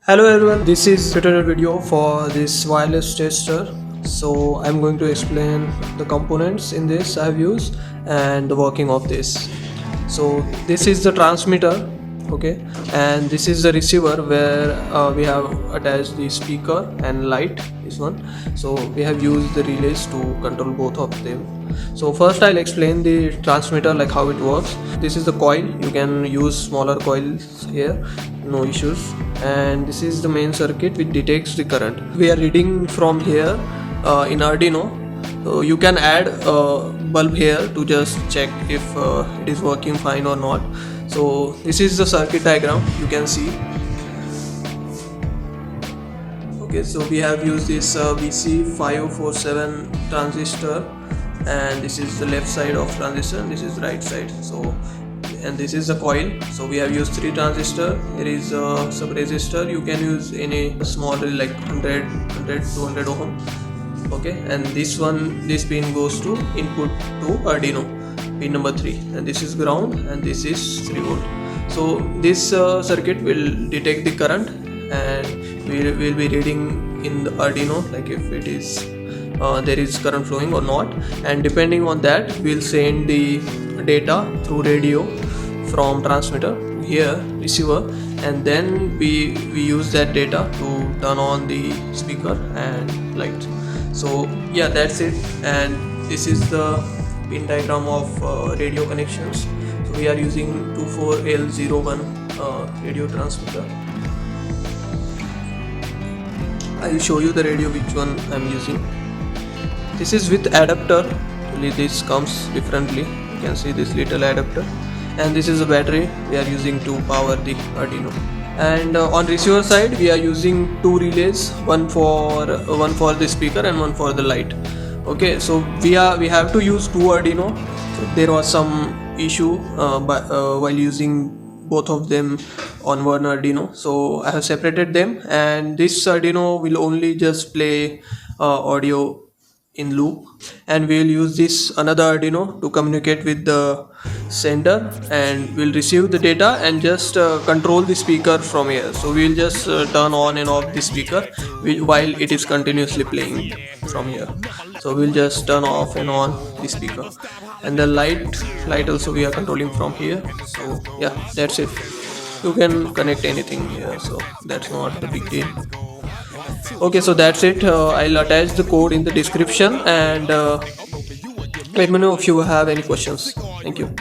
Hello everyone, this is tutorial video for this wireless tester. So I'm going to explain the components in this I've used and the working of this. So this is the transmitter, okay, and this is the receiver where we have attached the speaker and light, this one. So we have used the relays to control both of them. So first I'll explain the transmitter, like how it works. This is the coil. You can use smaller coils here, no issues. And this is the main circuit which detects the current. We are reading from here in Arduino. So you can add a bulb here to just check if it is working fine or not. So this is the circuit diagram you can see. Okay, so we have used this BC5047 transistor, and this is the left side of transistor and this is the right side. So and this is the coil. So we have used 3 transistor. There is a sub resistor. You can use any small, like 100 200 ohm. Okay, and this pin goes to input to Arduino, pin number 3, and this is ground and this is 3 volt. So this circuit will detect the current, and we will be reading in the Arduino, like if it is there is current flowing or not, and depending on that we'll send the data through radio from transmitter here, receiver, and then we use that data to turn on the speaker and light. So yeah, that's it. And this is the pin diagram of radio connections. So we are using 24L01 radio transmitter. I will show you the radio which one I'm using. This is with adapter. Actually this comes differently. You can see this little adapter, and this is a battery we are using to power the Arduino. And on receiver side we are using 2 relays, one for the speaker and one for the light. Okay, so we have to use 2 Arduino. So there was some issue while using both of them on one Arduino, so I have separated them, and this Arduino will only just play audio in loop, and we will use this another Arduino to communicate with the sender, and we'll receive the data and just control the speaker from here. So we'll just turn on and off the speaker while it is continuously playing from here. So we'll just turn off and on the speaker, and the light also we are controlling from here. So yeah, that's it. You can connect anything here, so that's not the big deal. Okay, so that's it. I'll attach the code in the description, and let me know if you have any questions. Thank you.